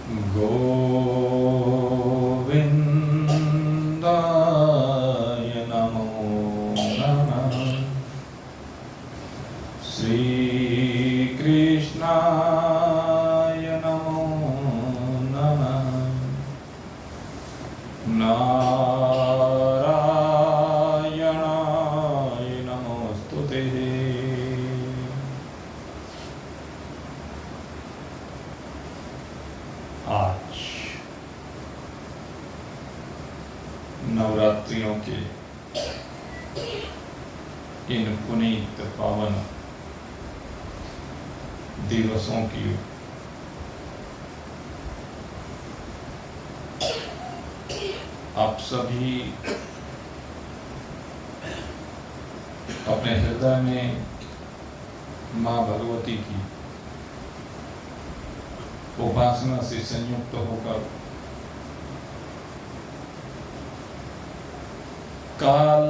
गोविन्दाय नमो नमः। श्रीकृष्णाय नमो नमः। नारायणाय नमोस्तुते। आज नवरात्रियों के इन पुनीत पावन दिवसों की आप सभी अपने हृदय में मां भगवती की उपासना से संयुक्त होकर काल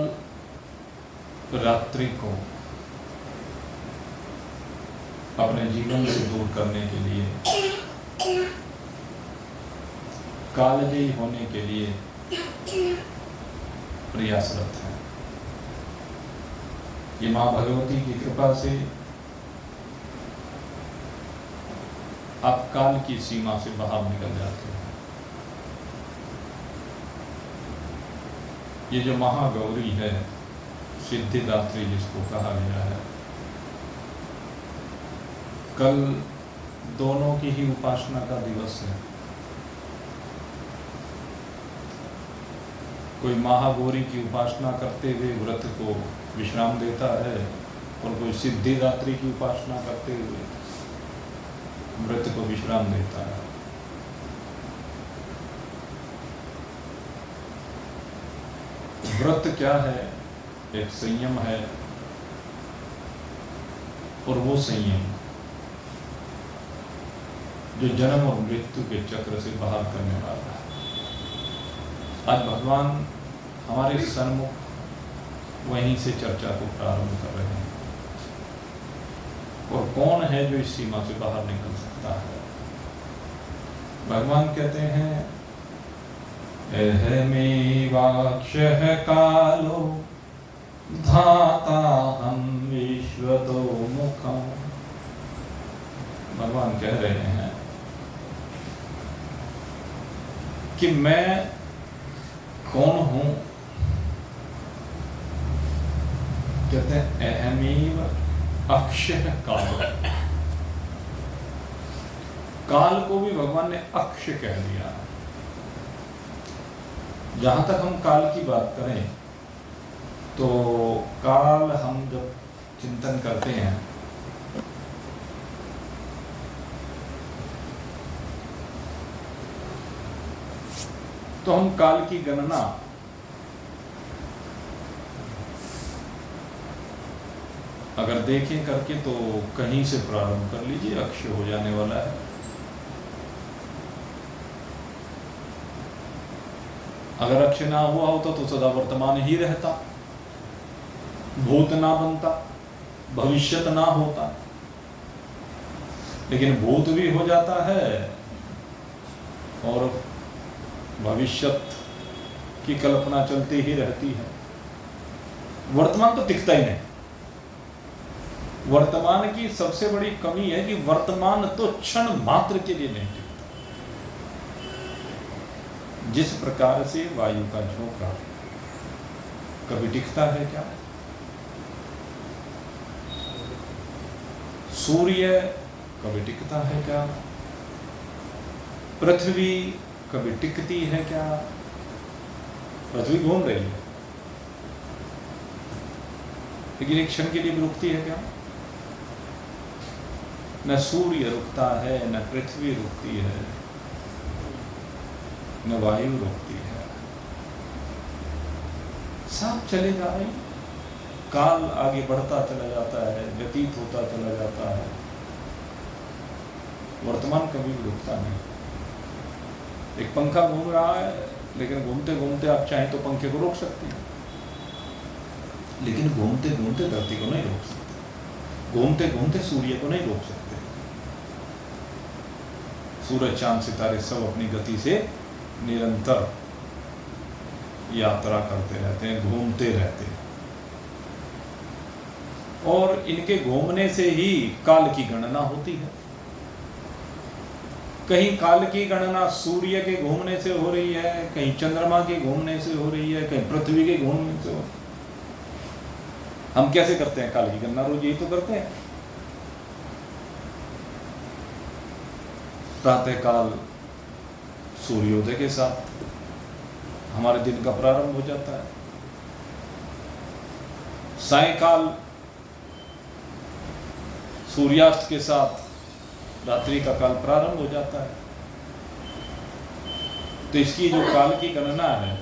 रात्रि को अपने जीवन से दूर करने के लिए, कालजयी होने के लिए प्रयासरत है। ये मां भगवती की कृपा से आप काल की सीमा से बाहर निकल जाते हैं। ये जो महागौरी है, सिद्धिदात्री जिसको कहा गया है, कल दोनों की ही उपासना का दिवस है। कोई महागौरी की उपासना करते हुए व्रत को विश्राम देता है और कोई सिद्धिदात्री की उपासना करते हुए व्रत को विश्राम देता है। व्रत क्या है? एक संयम है, और वो संयम जो जन्म और मृत्यु के चक्र से बाहर करने वाला है। आज भगवान हमारे सन्मुख वहीं से चर्चा को प्रारंभ कर रहे हैं। और कौन है जो इस सीमा से बाहर निकल सकता है? भगवान कहते हैं, अहमेवाक्षः कालो धाताहं विश्वतो मुखम्। भगवान कह रहे हैं कि मैं कौन हूं? कहते हैं अहमेव अक्षः काल। काल को भी भगवान ने अक्ष कह दिया। जहां तक हम काल की बात करें तो काल हम जब चिंतन करते हैं तो हम काल की गणना अगर देखें करके तो कहीं से प्रारंभ कर लीजिए, अक्षय हो जाने वाला है। अगर अक्षय ना हुआ होता तो सदा वर्तमान ही रहता, भूत ना बनता, भविष्यत ना होता। लेकिन भूत भी हो जाता है और भविष्यत की कल्पना चलती ही रहती है। वर्तमान तो दिखता ही नहीं। वर्तमान की सबसे बड़ी कमी है कि वर्तमान तो क्षण मात्र के लिए नहीं टिकता। जिस प्रकार से वायु का झोंका कभी टिकता है क्या? सूर्य कभी टिकता है क्या? पृथ्वी कभी टिकती है क्या? पृथ्वी घूम रही है लेकिन एक क्षण के लिए भी रुकती है क्या? न सूर्य रुकता है, न पृथ्वी रुकती है, न वायु रुकती है। सब चलेगा ही। काल आगे बढ़ता चला जाता है, व्यतीत होता चला जाता है। वर्तमान कभी भी रुकता नहीं। एक पंखा घूम रहा है लेकिन घूमते घूमते आप चाहें तो पंखे को रोक सकते हैं, लेकिन घूमते घूमते धरती को नहीं रोक सकते, घूमते घूमते सूर्य को नहीं रोक सकते। सूरज चांद सितारे सब अपनी गति से निरंतर यात्रा करते रहते हैं, घूमते रहते हैं। और इनके घूमने से ही काल की गणना होती है। कहीं काल की गणना सूर्य के घूमने से हो रही है, कहीं चंद्रमा के घूमने से हो रही है, कहीं पृथ्वी के घूमने से हो रही है। हम कैसे करते हैं काल की गणना? रोज यही तो करते हैं। प्रातः काल सूर्योदय के साथ हमारे दिन का प्रारंभ हो जाता है। सायंकाल सूर्यास्त के साथ रात्रि का काल प्रारंभ हो जाता है। तो इसकी जो काल की गणना है,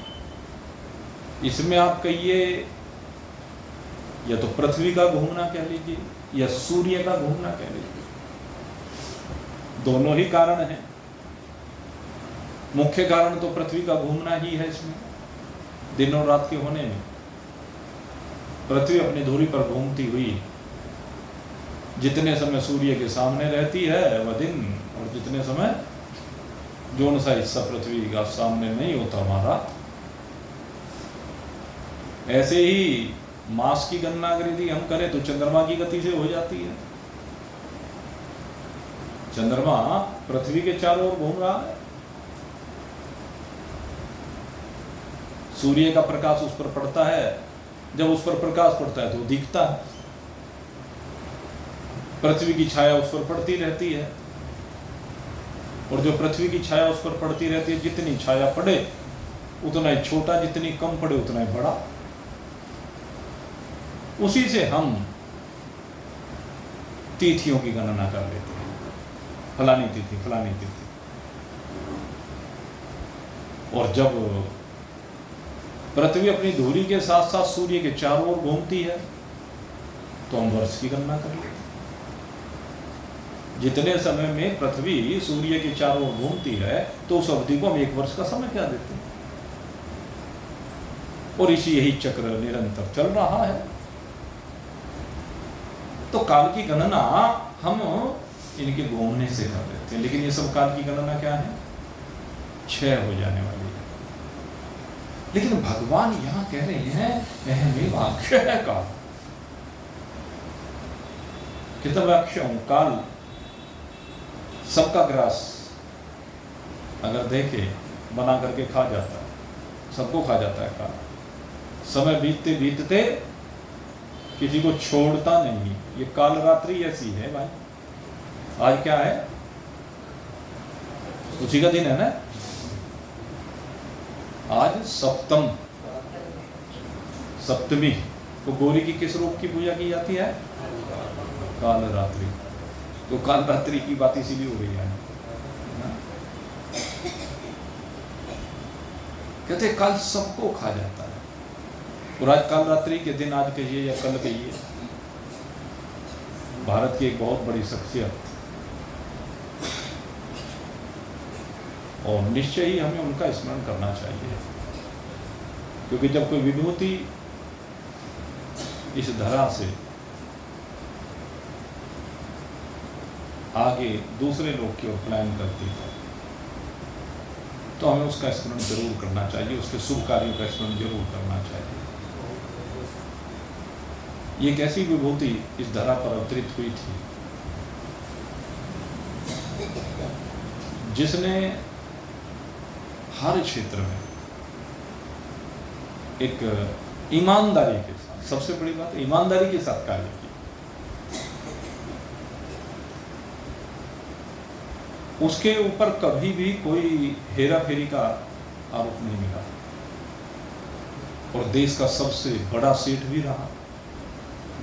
इसमें आप कहिए या तो पृथ्वी का घूमना कह लीजिए या सूर्य का घूमना कह लीजिए, दोनों ही कारण हैं। मुख्य कारण तो पृथ्वी का घूमना ही है। इसमें दिन और रात के होने में पृथ्वी अपनी धुरी पर घूमती हुई जितने समय सूर्य के सामने रहती है वह दिन, और जितने समय जो सा हिस्सा पृथ्वी का सामने नहीं होता हमारा। ऐसे ही मास की गणना अगर यदि हम करें तो चंद्रमा की गति से हो जाती है। चंद्रमा पृथ्वी के चारों ओर घूम रहा है, सूर्य का प्रकाश उस पर पड़ता है, जब उस पर प्रकाश पड़ता है तो वो दिखता है, पृथ्वी की छाया उस पर पड़ती रहती है, और जो पृथ्वी की छाया उस पर पड़ती रहती है, जितनी छाया पड़े उतना ही छोटा, जितनी कम पड़े उतना ही बड़ा। उसी से हम तिथियों की गणना कर लेते हैं, फलानी तिथि फलानी तिथि। और जब पृथ्वी अपनी धुरी के साथ साथ सूर्य के चारों ओर घूमती है तो हम वर्ष की गणना कर लेते हैं। जितने समय में पृथ्वी सूर्य के चारों ओर घूमती है तो उस अवधि को हम एक वर्ष का समय क्या देते हैं। और इसी यही चक्र निरंतर चल रहा है। तो काल की गणना हम इनके घूमने से कर लेते हैं, लेकिन ये सब काल की गणना क्या है? क्षय हो जाने वाली है। लेकिन भगवान यहां कह रहे हैं अहमेव अक्षय काल। कितना अक्षय हूं? काल सबका ग्रास अगर देखे बना करके खा जाता है, सबको खा जाता है काल। समय बीतते बीतते किसी को छोड़ता नहीं। ये काल रात्रि ऐसी है भाई। आज क्या है? उसी का दिन है ना। आज सप्तमी। तो गौरी की किस रूप की पूजा की जाती है? काल रात्रि। तो काल रात्रि की बात इसीलिए हो रही है। कहते काल सबको खा जाता है। और आज काल रात्रि के दिन, आज कहिए या कल कहिए, भारत की एक बहुत बड़ी शख्सियत, और निश्चय ही हमें उनका स्मरण करना चाहिए। क्योंकि जब कोई विभूति इस धरा से आगे दूसरे लोग की ओर पलायन करती है तो हमें उसका स्मरण जरूर करना चाहिए, उसके शुभ कार्यों का स्मरण जरूर करना चाहिए। ये कैसी विभूति इस धरा पर अवतरित हुई थी जिसने हर क्षेत्र में एक ईमानदारी के साथ, सबसे बड़ी बात ईमानदारी के साथ कार्य किया। उसके ऊपर कभी भी कोई हेरा फेरी का आरोप नहीं मिला, और देश का सबसे बड़ा सेठ भी रहा।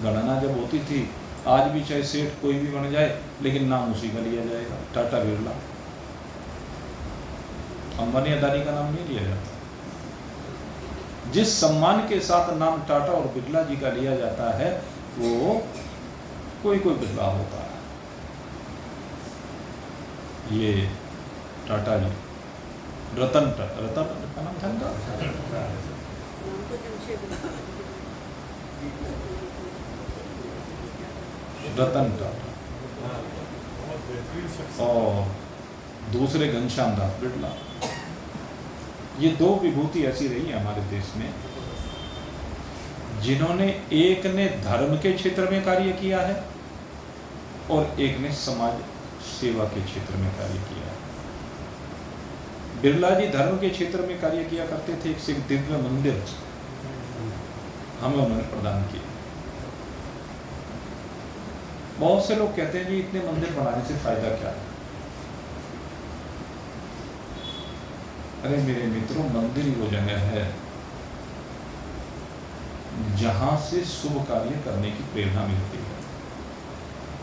गणना जब होती थी, आज भी चाहे सेठ कोई भी बन जाए लेकिन नाम उसी का लिया जाएगा, टाटा बिरला। अंबानी अदानी का नाम नहीं लिया जाता। जिस सम्मान के साथ नाम टाटा और बिरला जी का लिया जाता है वो कोई बिरला होता है। ये टाटा जी, रतन का नाम था, रतन टाटा। और दूसरे घनश्याम दास बिरला। ये दो विभूति ऐसी रही है हमारे देश में जिन्होंने, एक ने धर्म के क्षेत्र में कार्य किया है और एक ने समाज सेवा के क्षेत्र में कार्य किया है। बिरला जी धर्म के क्षेत्र में कार्य किया करते थे। एक दिव्य मंदिर हमें उन्होंने प्रदान किया। बहुत से लोग कहते हैं जी इतने मंदिर बनाने से फायदा क्या है। अरे मेरे मित्रों, मंदिर ही वो जगह है जहां से शुभ कार्य करने की प्रेरणा मिलती है।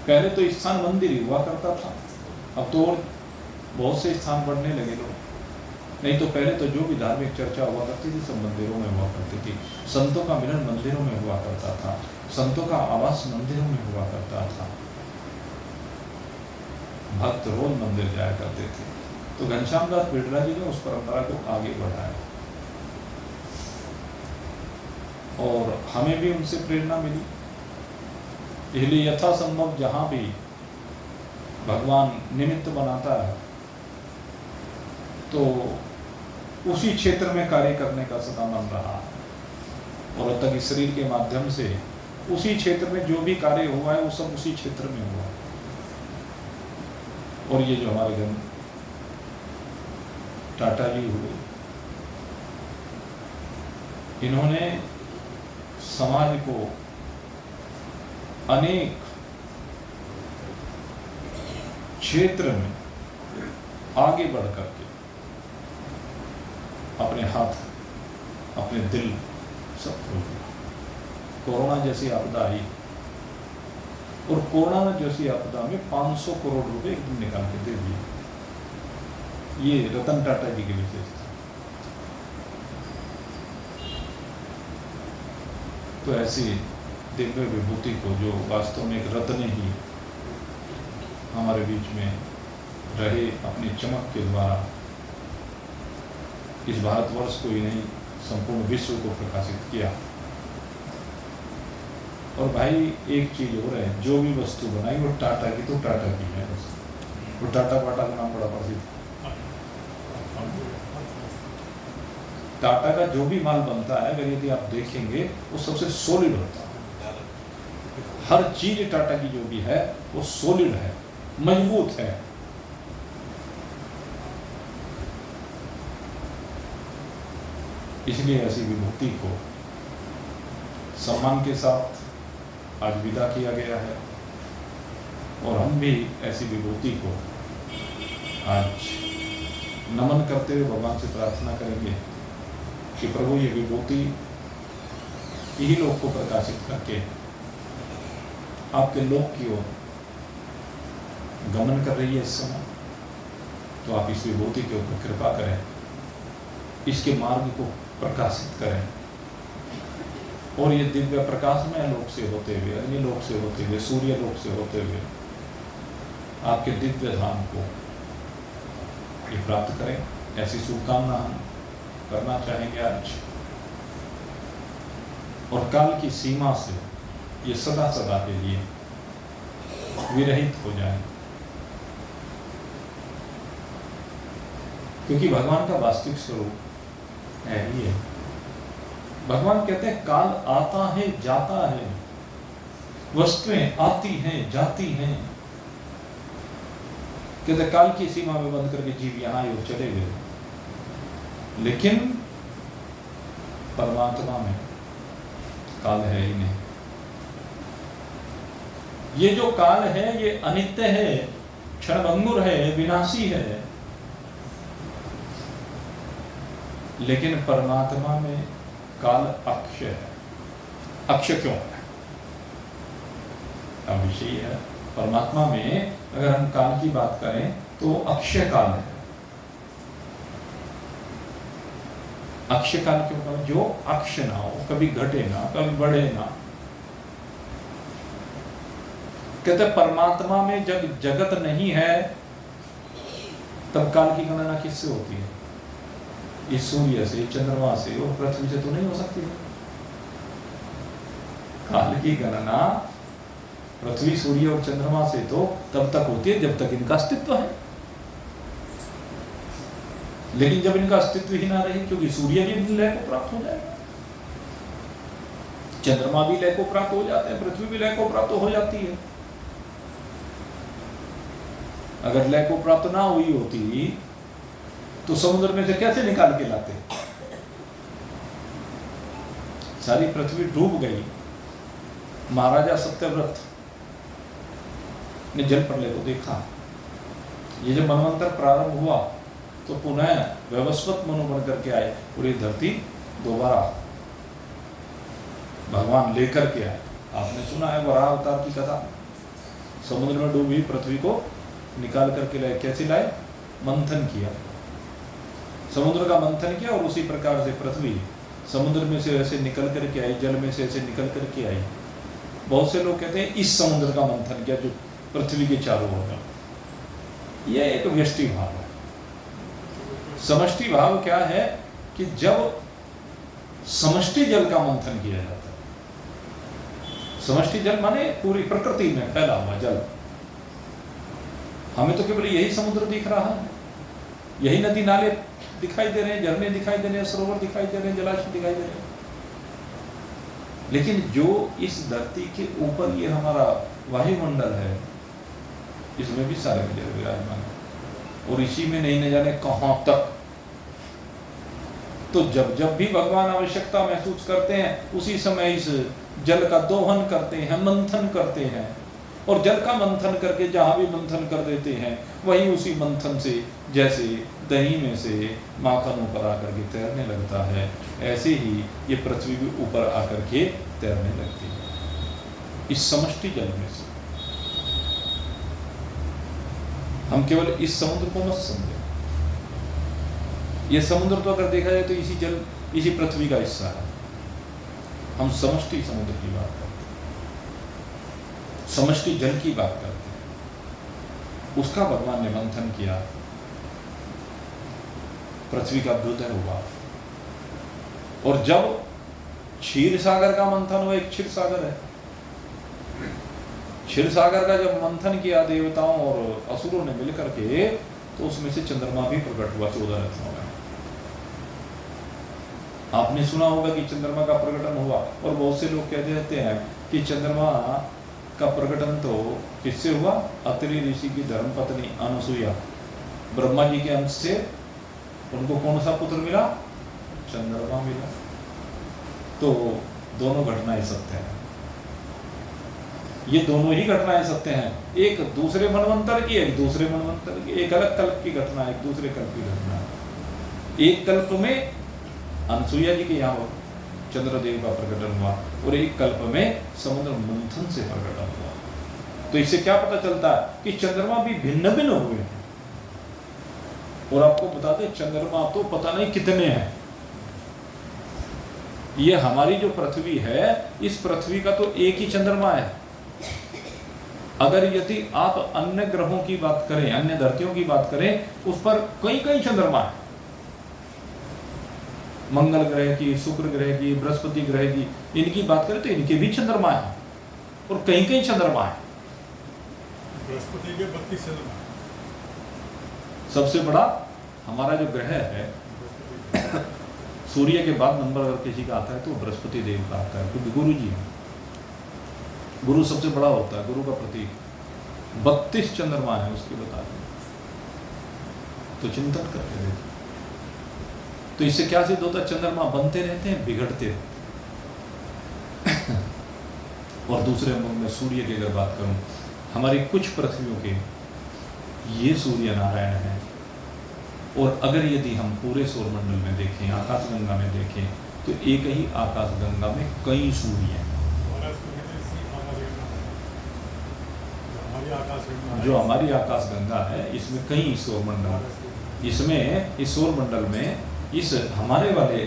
पहले तो स्थान मंदिर ही हुआ करता था, अब तो और बहुत से स्थान बढ़ने लगे लोग। नहीं तो पहले तो जो भी धार्मिक चर्चा हुआ करती थी सब मंदिरों में हुआ करती थी। संतों का मिलन मंदिरों में हुआ करता था, संतों का आवास मंदिरों में हुआ करता था। भक्त रोज मंदिर जाया करते थे। तो घनश्याम दास बिरला जी ने उस परंपरा को आगे बढ़ाया और हमें भी उनसे प्रेरणा मिली। इसलिए यथासंभव जहां भी भगवान निमित्त बनाता है तो उसी क्षेत्र में कार्य करने का सदा मन रहा और अब तक इस शरीर के माध्यम से उसी क्षेत्र में जो भी कार्य हुआ है वो सब उसी क्षेत्र में हुआ। और ये जो हमारे घर टाटा जी हुए, इन्होंने समाज को अनेक क्षेत्र में आगे बढ़ करके अपने हाथ, अपने दिल सब खोल दिया। कोरोना जैसी आपदा आई और कोरोना जैसी आपदा में 500 करोड़ रुपए एक दिन निकाल के दे दिए। ये रतन टाटा जी की विशेषता। तो ऐसी दिव्य विभूति को जो वास्तव में एक रत्न ही हमारे बीच में रहे, अपनी चमक के द्वारा इस भारतवर्ष को ही नहीं संपूर्ण विश्व को प्रकाशित किया। और भाई एक चीज और है, जो भी वस्तु बनाई वो टाटा की तो टाटा की है। वो टाटा का नाम बड़ा प्रसिद्ध। टाटा का जो भी माल बनता है अगर यदि आप देखेंगे वो सबसे सॉलिड होता है। हर चीज टाटा की जो भी है वो सॉलिड है, मजबूत है। इसलिए ऐसी विभूति को सम्मान के साथ आज विदा किया गया है और हम भी ऐसी विभूति को आज नमन करते हुए भगवान से प्रार्थना करेंगे कि प्रभु ये विभूति यही लोक को प्रकाशित करके आपके लोक की ओर गमन कर रही है इस समय। तो आप इस विभूति के ऊपर कृपा करें, इसके मार्ग को प्रकाशित करें और ये दिव्य प्रकाशमय लोक से होते हुए, अग्नि लोक से होते हुए, सूर्य लोक से होते हुए आपके दिव्य धाम को ये प्राप्त करें। ऐसी शुभकामना हम करना चाहेंगे आज। और काल की सीमा से ये सदा सदा के लिए विरहित हो जाए, क्योंकि भगवान का वास्तविक स्वरूप है ही है। भगवान कहते हैं काल आता है जाता है, वस्तुएं आती हैं जाती हैं। कहते काल की सीमा में बंद करके जीव यहां ही चले गए, लेकिन परमात्मा में काल है ही नहीं। ये जो काल है ये अनित्य है, क्षणभंगुर है, विनाशी है। लेकिन परमात्मा में काल अक्षय है। अक्षय क्यों है? का विषय है। परमात्मा में अगर हम काल की बात करें तो अक्षय काल है। अक्षय काल क्यों कहा? जो अक्षय ना हो, कभी घटे ना, कभी बढ़े ना। कहते परमात्मा में जब जगत नहीं है तब काल की गणना किससे होती है? इस सूर्य से, चंद्रमा से और पृथ्वी से तो नहीं हो सकती है। काल की गणना पृथ्वी, सूर्य और चंद्रमा से तो तब तक होती है जब तक इनका अस्तित्व है। लेकिन जब इनका अस्तित्व ही ना रहे, क्योंकि सूर्य भी लय को प्राप्त हो जाएगा, चंद्रमा भी लय को प्राप्त हो जाते हैं, पृथ्वी भी लय को प्राप्त हो जाती है। अगर लय को प्राप्त ना हुई होती तो समुद्र में से कैसे निकाल के लाते? सारी पृथ्वी डूब गई। महाराजा सत्यव्रत ने जल प्रलय को देखा। ये जब मनवंतर प्रारंभ हुआ तो पुनः व्यवस्वत मनु बन करके आए और ये धरती दोबारा भगवान लेकर के आए। आपने सुना है वराह अवतार की कथा, समुद्र में डूबी पृथ्वी को निकाल करके लाए। कैसे लाए? मंथन किया, समुद्र का मंथन किया और उसी प्रकार से पृथ्वी समुद्र में से ऐसे निकल करके आई, जल में से ऐसे निकल करके आई। बहुत से लोग कहते हैं इस समुद्र का मंथन किया जो पृथ्वी के चारों ओर। यह एक व्यष्टि भाव है। समष्टि भाव क्या है कि जब समष्टि जल का मंथन किया जाता है। समष्टि जल माने पूरी प्रकृति में फैला हुआ जल। हमें तो केवल यही समुद्र दिख रहा है, यही नदी नाले दिखाई दे रहे हैं, झरने दिखाई दे रहे हैं, सरोवर दिखाई दे रहे हैं, जलाशय दिखाई दे रहे हैं। लेकिन जो इस धरती के ऊपर ये हमारा वायुमंडल है, इसमें भी सारे जल विराजमान है और इसी में नहीं न जाने कहां तक। तो जब जब भी भगवान आवश्यकता महसूस करते हैं उसी समय इस जल का दोहन करते हैं, मंथन करते हैं, और जल का मंथन करके जहां भी मंथन कर देते हैं वहीं उसी मंथन से जैसे दही में से माखन ऊपर आकर के तैरने लगता है, ऐसे ही ये पृथ्वी भी ऊपर आकर के तैरने लगती है इस समष्टि जल में से। हम केवल इस समुद्र को मत समझें। ये समुद्र तो अगर देखा जाए तो इसी जल, इसी पृथ्वी का हिस्सा है। हम समष्टि समुद्र की बात करते हैं, समष्टि जल की बात करते हैं। उसका भगवान ने मंथन किया, पृथ्वी का अभ्युदय हुआ। और जब क्षीर सागर का मंथन हुआ, एक क्षीर सागर है, क्षीर सागर का जब मंथन किया देवताओं और असुरों ने मिलकर के, तो उसमें से चंद्रमा भी प्रकट हुआ 14 रत्नों में। आपने सुना होगा कि चंद्रमा का प्रकटन हुआ, और बहुत से लोग कहते रहते हैं कि चंद्रमा का प्रकटन तो किससे हुआ? अत्रि ऋषि की धर्मपत्नी अनुसुईया, ब्रह्मा जी के अंश से उनको कौन सा पुत्र मिला? चंद्रमा मिला। तो दोनों घटनाएं सत्य हैं, ये दोनों ही घटनाएं सत्य हैं। एक दूसरे मनवंतर की, एक दूसरे मनवंतर की, एक अलग कल्प की घटना, एक दूसरे कल्प की घटना। एक कल्प में अनुसुईया जी के यहाँ चंद्रदेव का प्रकटन हुआ और एक कल्प में समुद्र मंथन से प्रकटन हुआ। तो इससे क्या पता चलता है कि चंद्रमा भी भिन्न भिन्न हुए हैं। और आपको बता दें, चंद्रमा तो पता नहीं कितने हैं। ये हमारी जो पृथ्वी है, इस पृथ्वी का तो एक ही चंद्रमा है। अगर यदि आप अन्य ग्रहों की बात करें, अन्य धरतियों की बात करें, उस पर कई कई चंद्रमा है। मंगल ग्रह की, शुक्र ग्रह की, बृहस्पति ग्रह की, इनकी बात करें तो इनके भी चंद्रमा है और कई कई चंद्रमा है। बृहस्पति के 32 चंद्रमा। सबसे बड़ा हमारा जो ग्रह है सूर्य के बाद नंबर अगर किसी का आता है तो बृहस्पति देव का आता है, क्योंकि गुरु जी है। गुरु सबसे बड़ा होता है, गुरु का प्रतीक। 32 चंद्रमा है उसके बता दें, तो चिंतन करके देखो। तो इससे क्या सिद्ध होता है? चंद्रमा बनते रहते हैं, बिगड़ते रहते हैं। और दूसरे अंग में सूर्य की अगर बात करूं, हमारी कुछ पृथ्वियों के ये सूर्य नारायण है। और अगर यदि हम पूरे सौरमंडल में देखें, आकाशगंगा में देखें, तो एक ही आकाशगंगा में कई सूर्य हैं। जो हमारी आकाशगंगा है, इसमें कई सौरमंडल, इसमें इस सौरमंडल में, इस हमारे वाले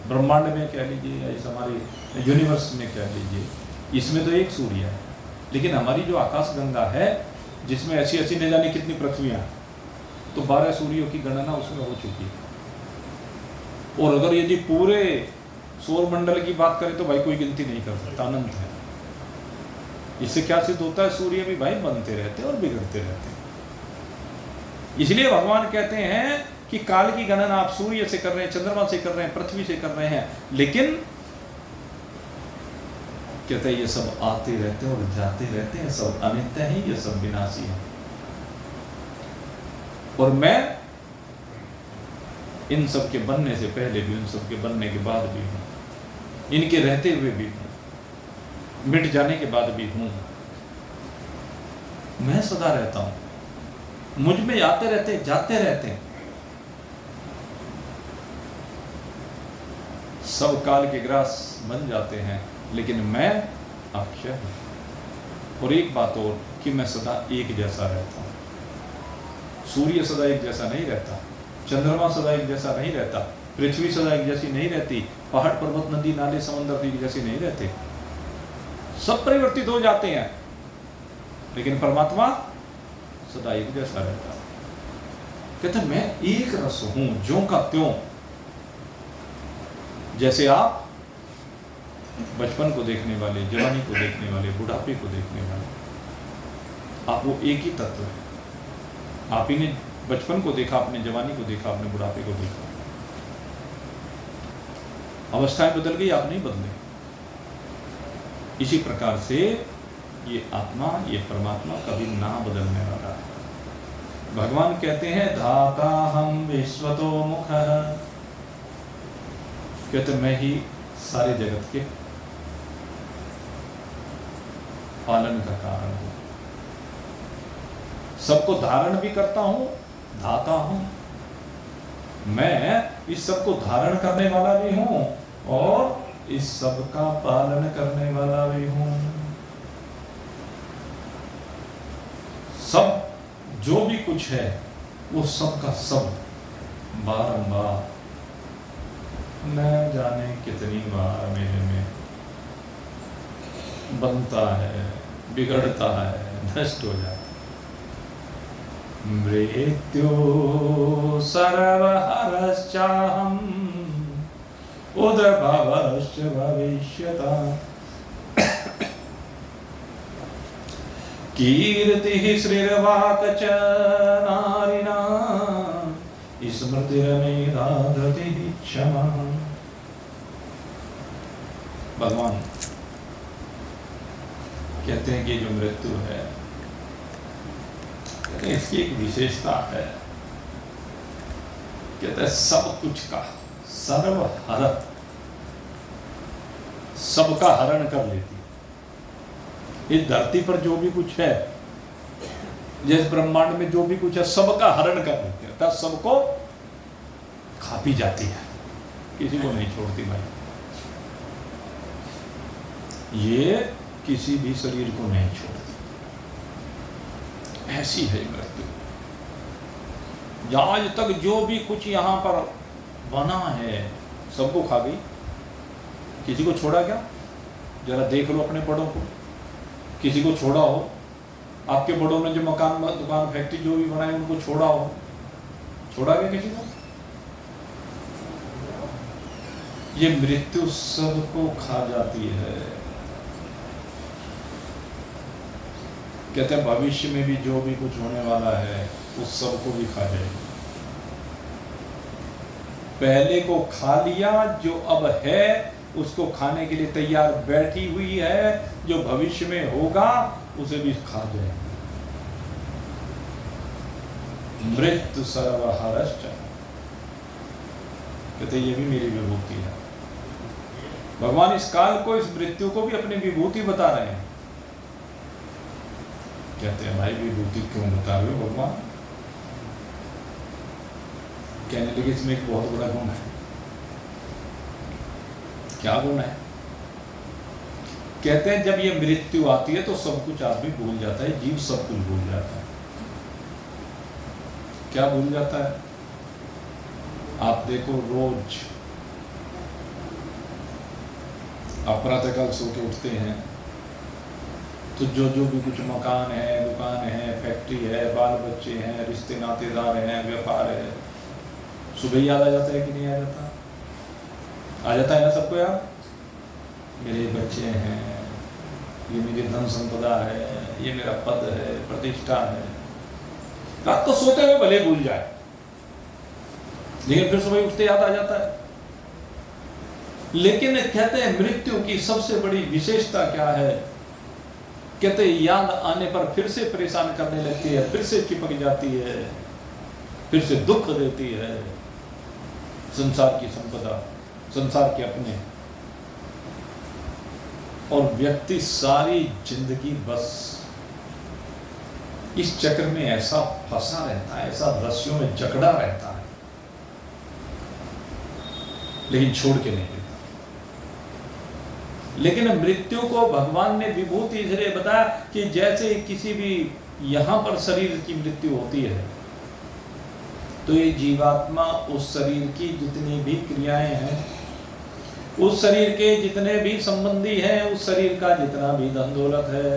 ब्रह्मांड में कह लीजिए या इस हमारे यूनिवर्स में कह लीजिए, इसमें तो एक सूर्य है। लेकिन हमारी जो आकाशगंगा है, जिसमें ऐसी ऐसी न जाने कितनी पृथ्वियाँ, तो 12 सूर्यों की गणना उसमें हो चुकी है। और अगर यदि पूरे सौरमंडल की बात करें तो भाई कोई गिनती नहीं कर सकता, अनंत है। इससे क्या सिद्ध होता है? सूर्य भी भाई बनते रहते हैं और बिगड़ते रहते हैं। इसलिए भगवान कहते हैं कि काल की गणना आप सूर्य से कर रहे हैं, चंद्रमा से कर रहे हैं, पृथ्वी से कर रहे हैं, लेकिन कहते हैं ये सब आते रहते हैं और जाते रहते हैं, सब अनित्य हैं, ये सब विनाशी है। और मैं इन सब के बनने से पहले भी, इन सब के बनने के बाद भी हूं, इनके रहते हुए भी हूं, मिट जाने के बाद भी हूं। मैं सदा रहता हूं, मुझ में आते रहते जाते रहते हैं। सब काल के ग्रास बन जाते हैं, लेकिन मैं अक्षय हूं। और एक बात और कि मैं सदा एक जैसा रहता हूं। सूर्य सदा एक जैसा नहीं रहता, चंद्रमा सदा एक जैसा नहीं रहता, पृथ्वी सदा एक जैसी नहीं रहती, पहाड़ पर्वत नदी नाले समुद्र एक जैसे नहीं रहते, सब परिवर्तित हो जाते हैं, लेकिन परमात्मा सदा एक जैसा रहता है। कहते मैं एक रस हूं, ज्यों का त्यों। जैसे आप बचपन को देखने वाले, जवानी को देखने वाले, बुढ़ापे को देखने वाले, आप वो एक ही तत्व है। आप ही ने बचपन को देखा, आपने जवानी को देखा, आपने बुढ़ापे को देखा। अवस्थाएं बदल गई, आप नहीं बदले। इसी प्रकार से ये आत्मा, ये परमात्मा कभी ना बदलने वाला है। भगवान कहते हैं धाता हम विश्वतो मुखः, कहते मैं ही सारे जगत के पालन का कारण हूं, सबको धारण भी करता हूं, धाता हूं। मैं इस सबको धारण करने वाला भी हूं और इस सब का पालन करने वाला भी हूं। सब जो भी कुछ है वो सब का सब बारंबार न जाने कितनी बार मेरे में बनता है, बिगड़ता है, नष्ट हो जाता है। मृत्यु सर्वहरश्चाहम् उद्भवश्च भविष्यताम् कीर्तिः श्रीर्वाक् च नारिणाम् स्मृतिर्मेधा धृतिः क्षमा। भगवान कहते हैं कि जो मृत्यु है, कहते हैं इसकी एक विशेषता है, कहते हैं सब कुछ का सर्वहरत, सबका हरण कर लेती। इस धरती पर जो भी कुछ है, जिस ब्रह्मांड में जो भी कुछ है, सबका हरण कर लेती है, अर्थात सबको खा पी जाती है, किसी को नहीं छोड़ती भाई। ये किसी भी शरीर को नहीं छोड़ती, ऐसी है मृत्यु। आज तक जो भी कुछ यहां पर बना है सबको खा गई, किसी को छोड़ा क्या? जरा देख लो अपने बड़ों को, किसी को छोड़ा हो? आपके बड़ों ने जो मकान, दुकान, फैक्ट्री जो भी बनाए उनको छोड़ा हो? छोड़ा गया किसी को? ये मृत्यु सबको खा जाती है। कहते हैं भविष्य में भी जो भी कुछ होने वाला है उस सबको भी खा जाएगी। पहले को खा लिया, जो अब है उसको खाने के लिए तैयार बैठी हुई है, जो भविष्य में होगा उसे भी खा जाएगी। मृत्यु सर्वहरश्च, कहते ये भी मेरी विभूति है। भगवान इस काल को, इस मृत्यु को भी अपनी विभूति बता रहे हैं। कहते हैं भाई विभूति क्यों बता रहे हो भगवान? कहने लगे इसमें एक बहुत बड़ा गुण है। क्या गुण है? कहते हैं जब ये मृत्यु आती है तो सब कुछ आदमी भूल जाता है, जीव सब कुछ भूल जाता है। क्या भूल जाता है? आप देखो रोज आप प्रातःकाल सो के उठते हैं तो जो भी कुछ मकान है, दुकान है, फैक्ट्री है, बाल बच्चे हैं, रिश्ते नातेदार हैं, व्यापार है, सुबह याद आ जाता है कि नहीं आ जाता? आ जाता है ना सबको यार। मेरे बच्चे हैं, ये मेरी धन संपदा है, ये मेरा पद है, प्रतिष्ठा है। रात को सोते हुए भले भूल जाए, लेकिन फिर सुबह उठते याद आ जाता है। लेकिन कहते हैं मृत्यु की सबसे बड़ी विशेषता क्या है? कहते हैं याद आने पर फिर से परेशान करने लगती है, फिर से चिपक जाती है, फिर से दुख देती है। संसार की संपदा, संसार के अपने, और व्यक्ति सारी जिंदगी बस इस चक्र में ऐसा फंसा रहता है, ऐसा रस्सियों में जकड़ा रहता है, लेकिन छोड़ के नहीं देता। लेकिन मृत्यु को भगवान ने विभूति इसलिए बताया कि जैसे किसी भी यहां पर शरीर की मृत्यु होती है, तो ये जीवात्मा उस शरीर की जितनी भी क्रियाएं हैं, उस शरीर के जितने भी संबंधी हैं, उस शरीर का जितना भी धन दौलत है,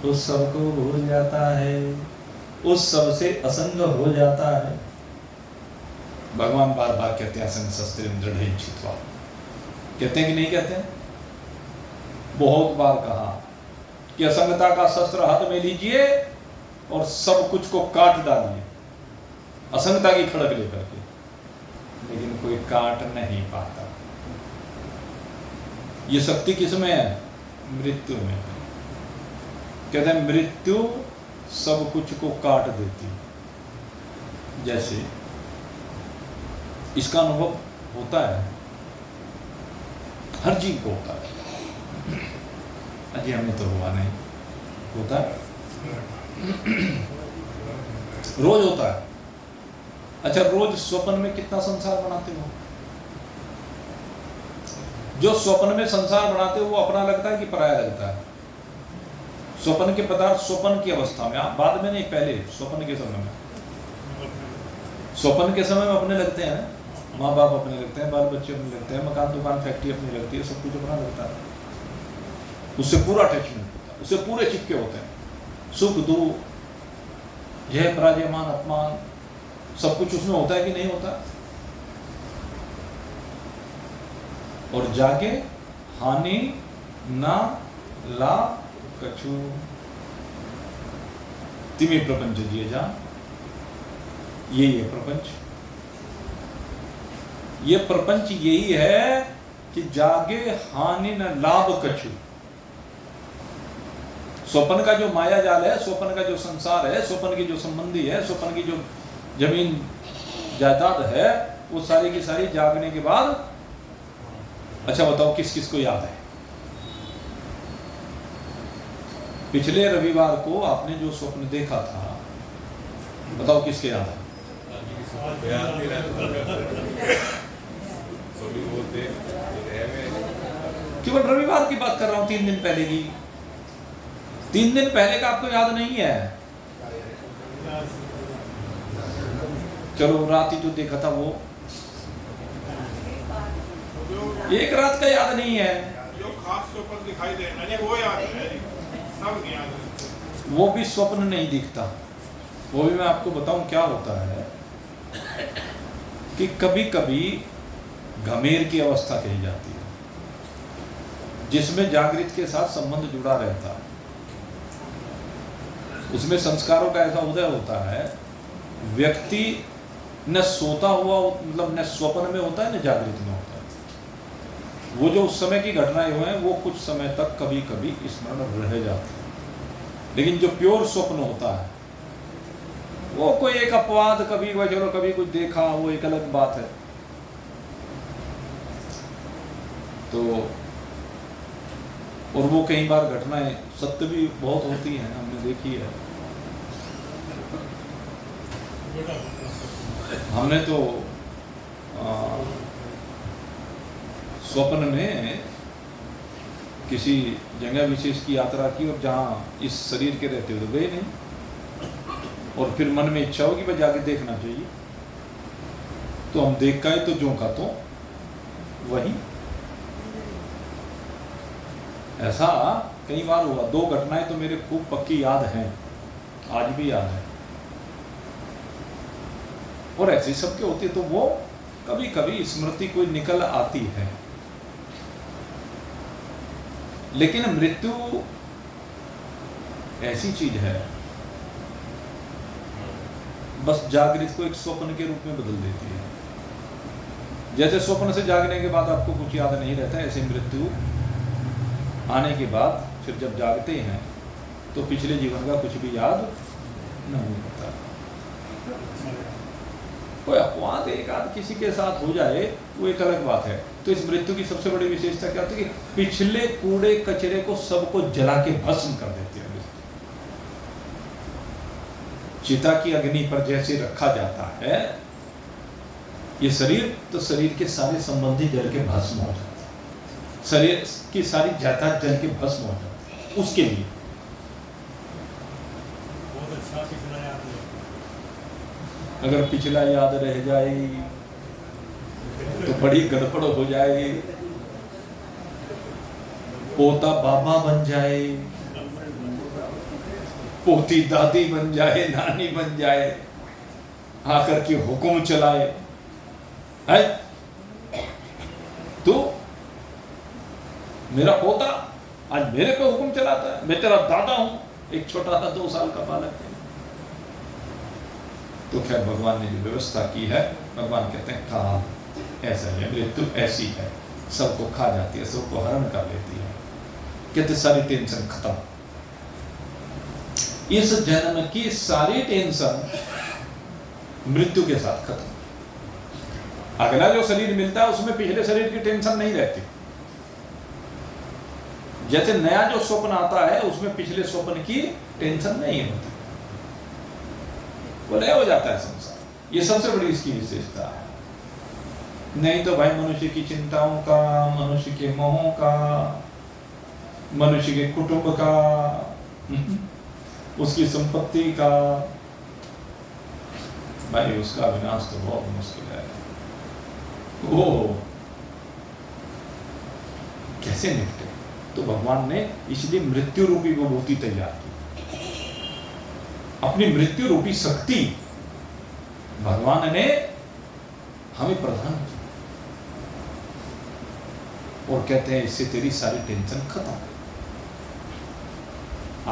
उस सब को भूल जाता है, उस सब से असंग हो जाता है। भगवान बार बार कहते हैं असंग शस्त्र दृढ़ छित्वा, कहते हैं कि नहीं कहते हैं? बहुत बार कहा कि असंगता का शस्त्र हाथ में लीजिए और सब कुछ को काट डालिए, असंगता की खड़क लेकर के, लेकिन कोई काट नहीं पाता। ये शक्ति किसमें है? मृत्यु में है। कहते हैं मृत्यु सब कुछ को काट देती। जैसे इसका अनुभव होता है, हर जीव को होता है। अजी हमें तो हुआ नहीं, होता है, रोज होता है। अच्छा, रोज स्वप्न में कितना संसार बनाते हो? जो स्वप्न में संसार बनाते हो वो अपना लगता है कि पराया लगता है? स्वप्न के पदार्थ स्वप्न की अवस्था में, आप बाद में नहीं, पहले स्वप्न के समय में, स्वप्न के समय में अपने लगते हैं, माँ बाप अपने लगते हैं, बाल बच्चे अपने लगते हैं, मकान दुकान फैक्ट्री अपनी लगती है, सब कुछ अपना लगता है। उससे पूरा अटैचमेंट होता है, उससे पूरे चिपके होते हैं। सुख दुख, जय पराजय, मान अपमान, सब कुछ उसमें होता है कि नहीं होता? और जाके हानि ना लाभ कछु, तिमी प्रपंच जिए जा। यही है प्रपंच। ये प्रपंच यही है कि जागे हानि न लाभ कछु। स्वप्न का जो माया जाल है, स्वप्न का जो संसार है, स्वप्न की जो संबंधी है, स्वप्न की जो जमीन जायदाद है, वो सारी की सारी जागने के बाद, अच्छा बताओ किस किस को याद है? पिछले रविवार को आपने जो स्वप्न देखा था, बताओ किसके याद है? केवल रविवार की बात कर रहा हूं, 3 दिन पहले की। 3 दिन पहले का आपको याद नहीं है? चलो रात ही जो देखा था वो, एक रात का याद नहीं है, जो खास स्वप्न दिखाई दे वो याद है, सब याद है। वो भी स्वप्न नहीं दिखता। वो भी मैं आपको बताऊं क्या होता है कि कभी कभी घमेर की अवस्था कही जाती है, जिसमें जागृत के साथ संबंध जुड़ा रहता है। उसमें संस्कारों का ऐसा उदय होता है, व्यक्ति न सोता हुआ, मतलब न स्वप्न में होता है न जागृत में होता है। वो जो उस समय की घटनाएं हुए हैं वो कुछ समय तक कभी कभी स्मरण रह जाती है, लेकिन जो प्योर स्वप्न होता है वो कोई एक अपवाद, कभी चलो कभी कुछ देखा, वो एक अलग बात है। तो और वो कई बार घटनाएं सत्य भी बहुत होती हैं, हमने देखी है। हमने तो स्वप्न में किसी जगह विशेष की यात्रा की और जहाँ इस शरीर के रहते हुए तो गए नहीं, और फिर मन में इच्छा होगी भाई जाके देखना चाहिए, तो हम देख का ही तो जो का तो वही। ऐसा कई बार हुआ। 2 घटनाएं तो मेरे खूब पक्की याद हैं, आज भी याद है, और ऐसी सबके होती है, तो वो कभी कभी स्मृति कोई निकल आती है। लेकिन मृत्यु ऐसी चीज है बस जागृत को एक स्वप्न के रूप में बदल देती है। जैसे स्वप्न से जागने के बाद आपको कुछ याद नहीं रहता, ऐसे मृत्यु आने के बाद फिर जब जागते हैं तो पिछले जीवन का कुछ भी याद नहीं होता। कोई अपवाद एक आध किसी के साथ हो जाए वो एक अलग बात है। तो इस मृत्यु की सबसे बड़ी विशेषता क्या होती है कि पिछले कूड़े कचरे को सबको जला के भस्म कर देती है। चिता की अग्नि पर जैसे रखा जाता है ये शरीर, तो शरीर के सारे संबंधी जल के भस्म हो जाते हैं, शरीर की सारी जायदाद जल के भस्म हो जाती है। उसके लिए बहुत अच्छा पिछला याद है। अगर पिछला याद रह जाए तो बड़ी गड़बड़ हो जाए, पोता बाबा बन जाए, पोती दादी बन जाए, नानी बन जाए, आकर के हुक्म चलाए है। तो मेरा पोता आज मेरे पे हुक्म चलाता है, मैं तेरा दादा हूं, एक छोटा सा 2 साल का बालक है। तो खैर भगवान ने जो व्यवस्था की है, भगवान कहते हैं काल ऐसा है, मृत्यु ऐसी है, सबको खा जाती है, सबको हरण कर लेती है। कहते सारी टेंशन खत्म, इस जन्म की सारी टेंशन मृत्यु के साथ खत्म। अगला जो शरीर मिलता है उसमें पिछले शरीर की टेंशन नहीं रहती। जैसे नया जो स्वप्न आता है उसमें पिछले स्वप्न की टेंशन नहीं होती, वो नया हो जाता है संसार। ये सबसे बड़ी इसकी विशेषता है। नहीं तो भाई मनुष्य की चिंताओं का, मनुष्य के मोहों का, मनुष्य के कुटुंब का, उसकी संपत्ति का, भाई उसका विनाश तो बहुत मुश्किल है। वो कैसे निपटे? तो भगवान ने इसलिए मृत्यु रूपी विभूति तैयार की। अपनी मृत्यु रूपी शक्ति भगवान ने हमें प्रदान की और कहते हैं इससे तेरी सारी टेंशन खत्म।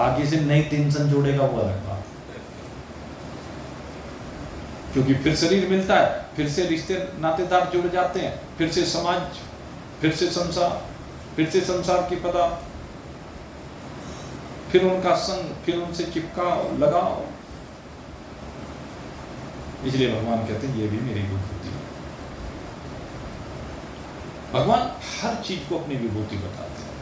आगे से नई टेंशन जोड़ेगा वो अलग बात, क्योंकि फिर शरीर मिलता है, फिर से रिश्ते नातेदार जुड़ जाते हैं, फिर से समाज, फिर से संसार, फिर से संसार की पदा, फिर उनका संग, फिर उनसे चिपकाओ, लगाओ। इसलिए भगवान कहते हैं ये भी मेरी विभूति है। भगवान हर चीज को अपनी विभूति बताते हैं,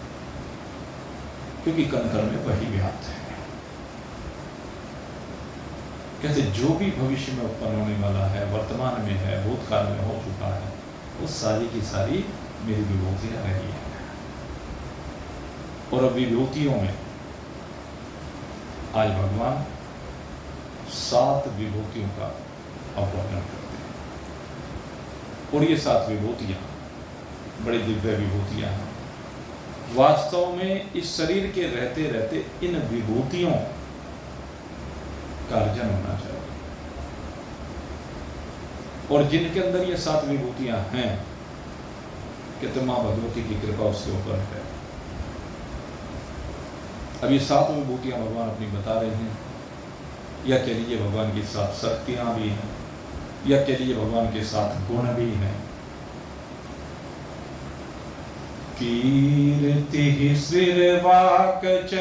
क्योंकि कण कण में वही व्याप्त है। कहते जो भी भविष्य में उत्पन्न होने वाला है, वर्तमान में है, भूतकाल में हो चुका है, वो सारी की सारी मेरी विभूतियां रही है। और अब विभूतियों में आज भगवान 7 विभूतियों का अवतरण करते हैं। और ये 7 विभूतियां बड़ी दिव्य विभूतियां हैं। वास्तव में इस शरीर के रहते रहते इन विभूतियों का अर्जन होना चाहिए। और जिनके अंदर ये 7 विभूतियां हैं, कहते मां भगवती की कृपा उसके ऊपर है। अब ये 7 विभूतियां भगवान अपनी बता रहे हैं, या कह लीजिए भगवान की 7 शक्तियां भी हैं, या कह लीजिए भगवान के 7 गुण भी हैं। कीर्ति श्रीर्वाक च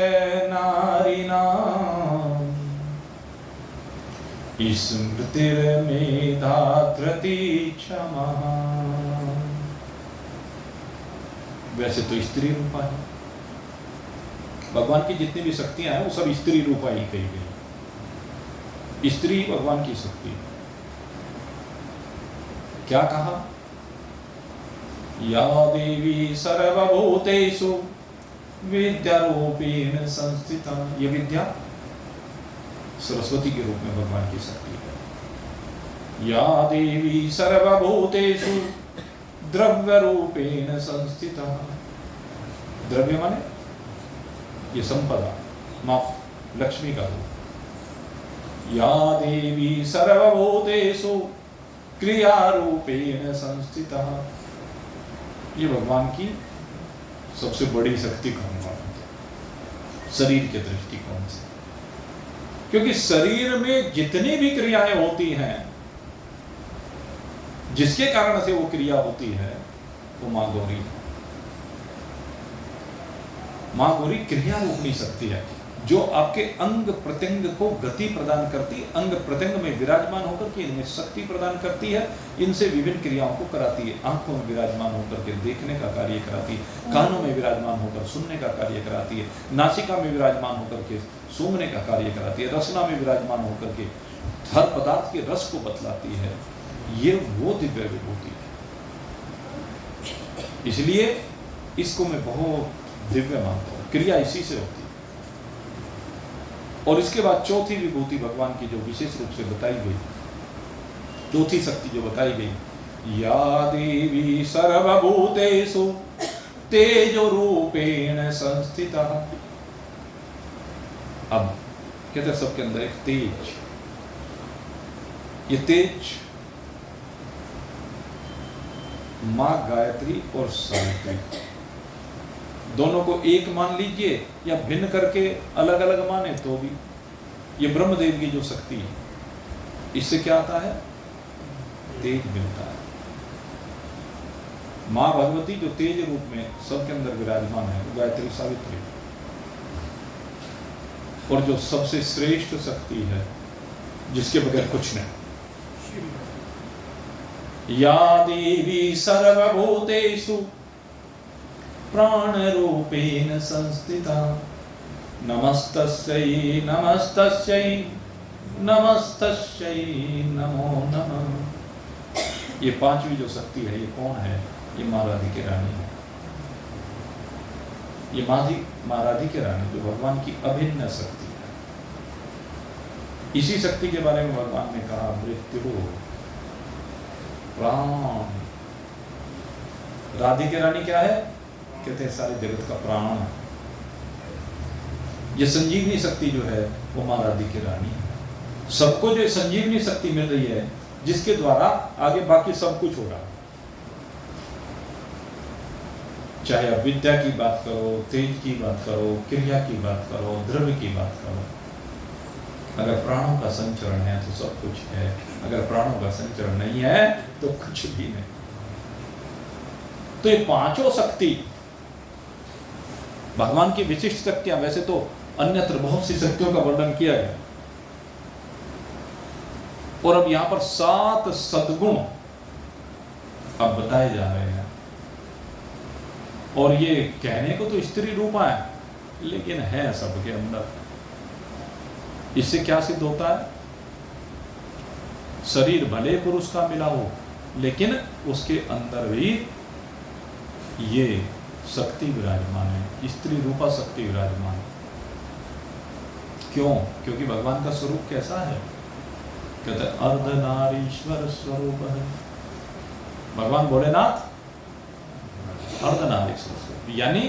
नारीणाम् स्मृतिर्मेधा धृति क्षमा। वैसे तो स्त्री रूपा है, भगवान की जितनी भी शक्तियां हैं वो सब स्त्री रूपा ही कही गई। स्त्री भगवान की शक्ति है। क्या कहा? या देवी सर्वभूतेषु विद्यारूपेण संस्थिता। ये विद्या सरस्वती के रूप में भगवान की शक्ति है। या देवी सर्वभूतेषु द्रव्य रूपेण संस्थिता। द्रव्य माने ये संपदा, मां लक्ष्मी का रूप। या देवी सर्वभूतेषु क्रिया रूपेण संस्थिता। ये भगवान की सबसे बड़ी शक्ति कहूंगा शरीर के दृष्टिकोण से, क्योंकि शरीर में जितनी भी क्रियाएं होती हैं, जिसके कारण से वो क्रिया होती है, वो मां गौरी है। मां गौरी क्रिया रूपनी शक्ति है, जो आपके अंग प्रत्यंग को गति प्रदान करती, अंग प्रत्यंग में विराजमान होकर के इनमें शक्ति प्रदान करती है, इनसे विभिन्न क्रियाओं को कराती है। आंखों में विराजमान होकर के देखने का कार्य कराती है, कानों में विराजमान होकर सुनने का कार्य कराती है, नासिका में विराजमान होकर के सूंघने का कार्य कराती है, रसना में विराजमान होकर के हर पदार्थ के रस को बतलाती है। ये वो दिव्य विभूति है, इसलिए इसको मैं बहुत दिव्य मानता हूँ। क्रिया इसी से होती है। और इसके बाद चौथी विभूति भगवान की जो विशेष रूप से बताई गई, चौथी शक्ति जो बताई गई, या देवी सर्वभूतेषु तेजो रूपेण संस्थिता। अब कहते हैं सबके अंदर एक तेज, ये तेज मां गायत्री और सावित्री दोनों को एक मान लीजिए या भिन्न करके अलग अलग माने तो भी, ये ब्रह्मदेव की जो शक्ति है, इससे क्या आता है? तेज मिलता है। मां भगवती जो तेज रूप में सबके अंदर विराजमान है, गायत्री सावित्री, और जो सबसे श्रेष्ठ शक्ति है, जिसके बगैर कुछ नहीं, या देवी सर्वभूतेषु प्राण रूपेण संस्थिता नमस्तस्यै नमस्तस्यै नमस्तस्यै नमो नमः। ये पांचवी जो शक्ति है, ये कौन है? ये मां राधी की रानी है। ये मां राधी की रानी जो भगवान की अभिन्न शक्ति है। इसी शक्ति के बारे में भगवान ने कहा, मृत्यु प्राण। राधी की रानी क्या है? कहते हैं सारे जगत का प्राण है। ये संजीवनी शक्ति जो है वो मां राधी की रानी है। सबको जो संजीवनी शक्ति मिल रही है, जिसके द्वारा आगे बाकी सब कुछ होगा। चाहे आप विद्या की बात करो, तेज की बात करो, क्रिया की बात करो, द्रव्य की बात करो, अगर प्राणों का संचरण है तो सब कुछ है, अगर प्राणों का संचरण नहीं है तो कुछ भी नहीं। तो ये पांचों शक्ति भगवान की विशिष्ट शक्तियां, वैसे तो अन्यत्र बहुत सी शक्तियों का वर्णन किया गया, और अब यहां पर 7 सद्गुण अब बताए जा रहे हैं। और ये कहने को तो स्त्री रूपा है, लेकिन है सबके अंदर। इससे क्या सिद्ध होता है? शरीर भले पुरुष का मिला हो, लेकिन उसके अंदर भी ये शक्ति विराजमान है, स्त्री रूपा शक्ति विराजमान है। क्यों? क्योंकि भगवान का स्वरूप कैसा है? कहते हैं अर्धनारीश्वर स्वरूप है भगवान भोलेनाथ। अर्धनारीश्वर स्वरूप यानी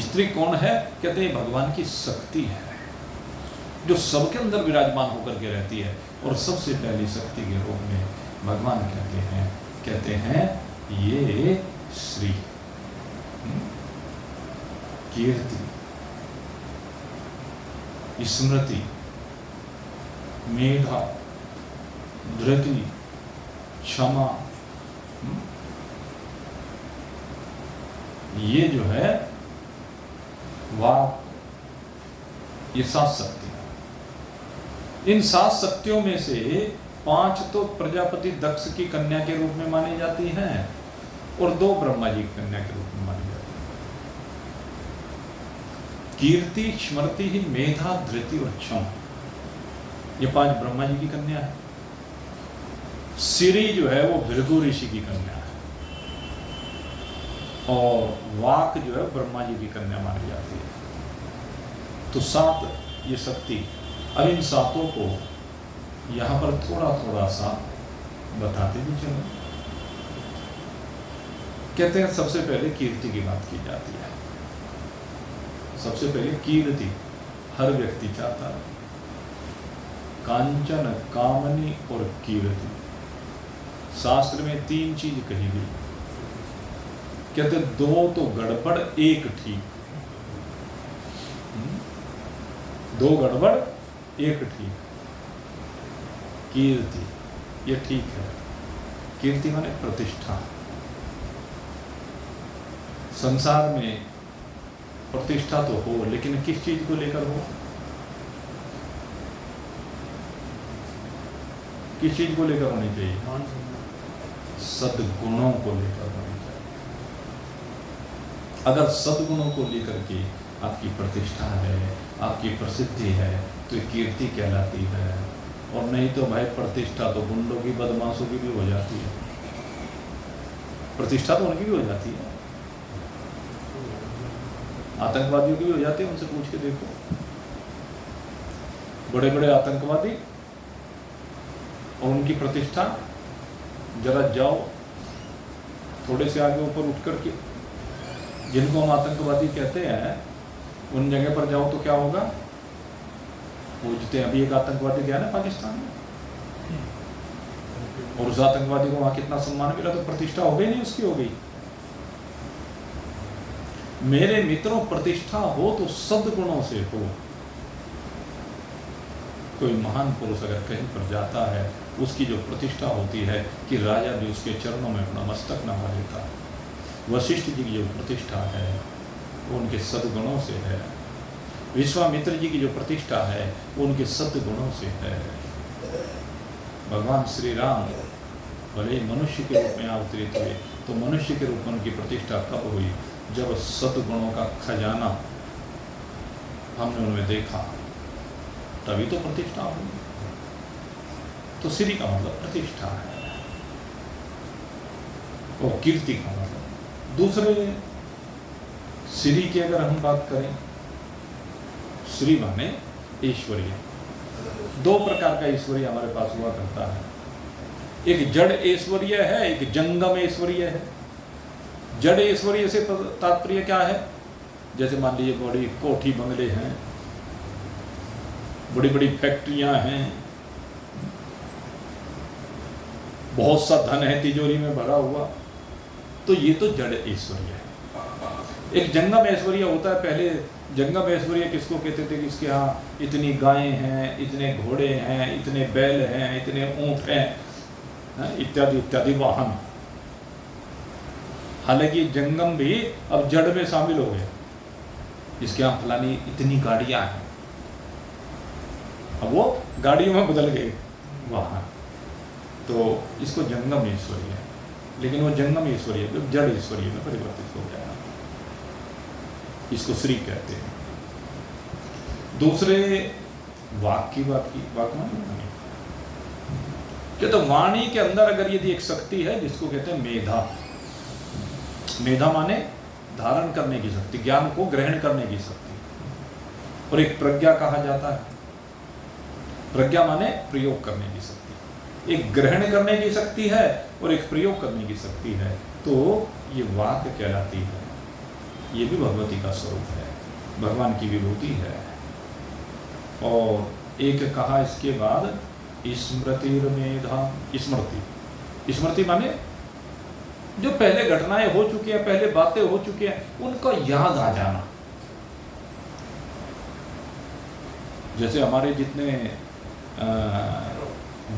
स्त्री कौन है? कहते हैं भगवान की शक्ति है, जो सबके अंदर विराजमान होकर के रहती है। और सबसे पहली शक्ति के रूप में भगवान कहते हैं ये श्री, कीर्ति, स्मृति, मेधा, धृति, क्षमा, ये जो है वाक, ये 7 शक्तियां। इन 7 शक्तियों में से 5 तो प्रजापति दक्ष की कन्या के रूप में मानी जाती हैं, और 2 ब्रह्मा जी की कन्या के रूप में मानी जाती है। कीर्ति, स्मृति, मेधा, धृति और क्षमा, ये 5 ब्रह्मा जी की कन्या है। सिरी जो है वो भृगु ऋषि की कन्या है, और वाक जो है ब्रह्मा जी की कन्या मानी जाती है। तो 7 ये शक्ति। अब इन 7 को यहां पर थोड़ा थोड़ा सा बताते भी चलो। कहते हैं सबसे पहले कीर्ति की बात की जाती है। सबसे पहले कीर्ति हर व्यक्ति चाहता है। कांचन, कामनी और कीर्ति, शास्त्र में 3 चीज कही गई। कहते 2 तो गड़बड़, 1 ठीक। 2 गड़बड़ एक ठीक, कीर्ति, ये ठीक है। कीर्ति माने प्रतिष्ठा। संसार में प्रतिष्ठा तो हो, लेकिन किस चीज को लेकर हो? किस चीज को लेकर होनी चाहिए? सद्गुणों को लेकर होनी चाहिए। अगर सद्गुणों को लेकर के आपकी प्रतिष्ठा है, आपकी प्रसिद्धि है, तो ये कीर्ति कहलाती है। और नहीं तो भाई प्रतिष्ठा तो गुंडों की, बदमाशों की भी हो जाती है। प्रतिष्ठा तो उनकी भी हो जाती है, आतंकवादियों की भी हो जाती है। उनसे पूछ के देखो, बड़े बड़े आतंकवादी और उनकी प्रतिष्ठा, जरा जाओ थोड़े से आगे ऊपर उठ करके, जिनको हम आतंकवादी कहते हैं, उन जगह पर जाओ तो क्या होगा? पूछते हैं। अभी एक आतंकवादी गया ना पाकिस्तान में, और उस आतंकवादी को वहां कितना सम्मान मिला, तो प्रतिष्ठा हो गई नहीं उसकी? हो गई। मेरे मित्रों, प्रतिष्ठा हो तो सद्गुणों से हो। कोई महान पुरुष अगर कहीं पर जाता है, उसकी जो प्रतिष्ठा होती है कि राजा भी उसके चरणों में अपना मस्तक नवा लेता है। वशिष्ठ जी की जो प्रतिष्ठा है वो उनके सद्गुणों से है। विश्वामित्र जी की जो प्रतिष्ठा है वो उनके सद्गुणों से है। भगवान श्री राम भले ही मनुष्य के रूप में अवतरित हुए, तो मनुष्य के रूप में उनकी प्रतिष्ठा कब हुई? जब सद्गुणों का खजाना हमने उनमें देखा, तभी तो प्रतिष्ठा हुई। तो श्री का मतलब प्रतिष्ठा है, और कीर्ति का मतलब। दूसरे श्री की अगर हम बात करें, श्री माने ऐश्वर्य। दो प्रकार का ऐश्वर्य हमारे पास हुआ करता है। एक जड़ ऐश्वर्य है, एक जंगम ऐश्वर्य है। जड़ ऐश्वर्य से तात्पर्य क्या है? जैसे मान लीजिए बड़ी कोठी बंगले हैं, बड़ी बड़ी फैक्ट्रियां हैं, बहुत सा धन है तिजोरी में भरा हुआ, तो ये तो जड़ ऐश्वर्य है। एक जंगम ऐश्वर्य होता है। पहले जंगम ऐश्वर्य किसको कहते थे? कि इसके यहाँ इतनी गायें हैं, इतने घोड़े हैं, इतने बैल हैं, इतने ऊंट हैं, इत्यादि इत्यादि वाहन। हालांकि जंगम भी अब जड़ में शामिल हो गया। इसके यहाँ फलानी इतनी गाड़ियां हैं, अब वो गाड़ियों में बदल गए वाहन, तो इसको जंगम ऐश्वर्य है। लेकिन वो जंगम ऐश्वर्य जड़ ऐश्वर्य में परिवर्तित हो गया, इसको श्री कहते हैं। दूसरे वाक की बात की, वाक माने क्या? तो वाणी के अंदर अगर यदि एक शक्ति है जिसको कहते हैं मेधा। मेधा माने धारण करने की शक्ति, ज्ञान को ग्रहण करने की शक्ति। और एक प्रज्ञा कहा जाता है। प्रज्ञा माने प्रयोग करने की शक्ति। एक ग्रहण करने की शक्ति है और एक प्रयोग करने की शक्ति है, तो ये वाक कहलाती है। ये भी भगवती का स्वरूप है, भगवान की विभूति है। और एक कहा इसके बाद स्मृतिर्मेधा। स्मृति, स्मृति माने जो पहले घटनाएं हो चुकी हैं, पहले बातें हो चुकी हैं, उनका याद आ जाना। जैसे हमारे जितने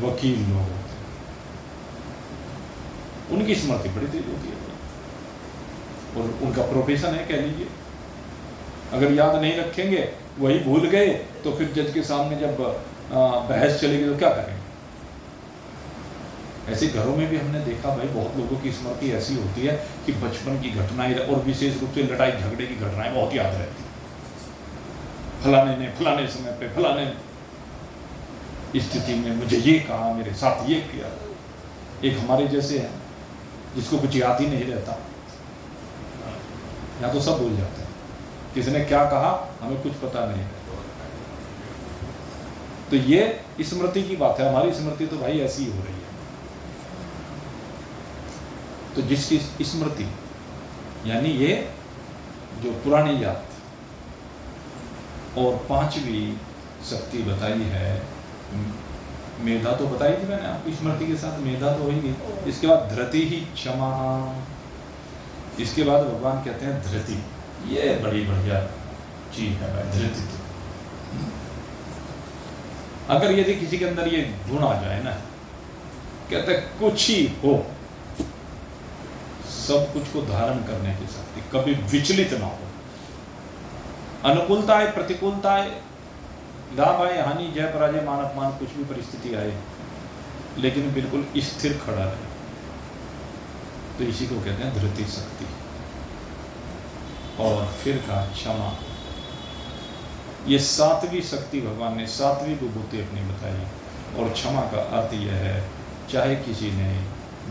वकील लोग होते हैं, उनकी स्मृति बड़ी तेज होती है, और उनका प्रोफेशन है कह लीजिए। अगर याद नहीं रखेंगे, वही भूल गए, तो फिर जज के सामने जब बहस चलेगी तो क्या करेंगे? ऐसे घरों में भी हमने देखा भाई, बहुत लोगों की स्मृति ऐसी होती है कि बचपन की घटनाएं और विशेष रूप से लड़ाई झगड़े की घटनाएं बहुत याद रहती। फलाने ने फलाने समय पे फलाने स्थिति में मुझे ये कहा, मेरे साथ ये किया। एक हमारे जैसे है जिसको कुछ याद ही नहीं रहता, या तो सब भूल जाते हैं, किसने क्या कहा हमें कुछ पता नहीं है। तो ये स्मृति की बात है। हमारी स्मृति तो भाई ऐसी हो रही है। तो जिसकी स्मृति यानी ये जो पुरानी याद, और पांचवी शक्ति बताई है मेधा, तो बताई थी मैंने आपको। स्मृति के साथ मेधा तो होगी। इसके बाद धृति ही क्षमा। इसके बाद भगवान कहते हैं धृति। ये बड़ी बढ़िया चीज है भाई, धृति। अगर यदि किसी के अंदर ये गुण आ जाए ना, कहते कुछ ही हो, सब कुछ को धारण करने की शक्ति, कभी विचलित ना हो, अनुकूलता आए प्रतिकूलता आए, लाभ आए हानि जय पराजय मान अपमान कुछ भी परिस्थिति आए, लेकिन बिल्कुल स्थिर खड़ा रहे, तो इसी को कहते हैं धृति शक्ति। और फिर कहा क्षमा, ये सातवीं शक्ति भगवान ने, सातवीं विभूति अपनी बताई। और क्षमा का अर्थ यह है, चाहे किसी ने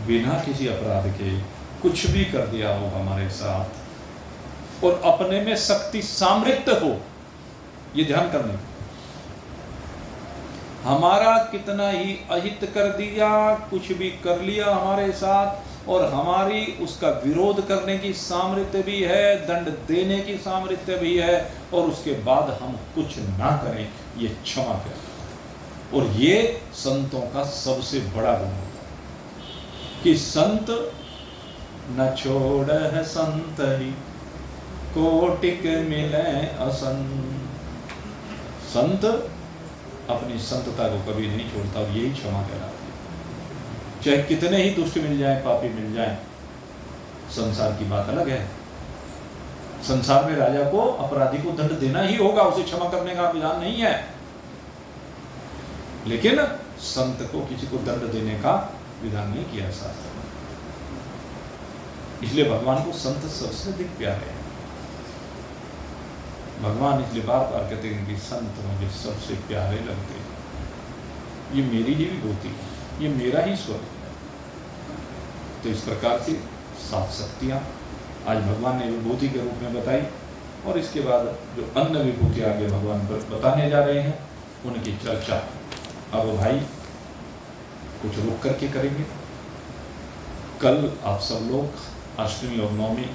बिना किसी अपराध के कुछ भी कर दिया हो हमारे साथ, और अपने में शक्ति सामर्थ्य हो, ये ध्यान करने, हमारा कितना ही अहित कर दिया, कुछ भी कर लिया हमारे साथ, और हमारी उसका विरोध करने की सामर्थ्य भी है, दंड देने की सामर्थ्य भी है, और उसके बाद हम कुछ ना करें, ये क्षमा करता है। और ये संतों का सबसे बड़ा गुण होता है कि संत न छोड़ है संत ही, कोटिक मिले असंत। संत अपनी संतता को कभी नहीं छोड़ता, और यही क्षमा कहलाती है। चाहे कितने ही दुष्ट मिल जाएं, पापी मिल जाएं, संसार की बात अलग है। संसार में राजा को अपराधी को दंड देना ही होगा, उसे क्षमा करने का विधान नहीं है, लेकिन संत को किसी को दंड देने का विधान नहीं किया शास्त्र में। इसलिए भगवान को संत सबसे अधिक प्यारे हैं। भगवान इसलिए बार बार कहते हैं कि संत मुझे सबसे प्यारे लगते हैं, ये मेरी ही विभूति है, ये मेरा ही स्वरूप है। तो इस प्रकार से 7 शक्तियाँ आज भगवान ने विभूति के रूप में बताई, और इसके बाद जो अन्य विभूति आगे भगवान बताने जा रहे हैं, उनकी चर्चा अब भाई कुछ रुक करके करेंगे। कल आप सब लोग अष्टमी और नवमी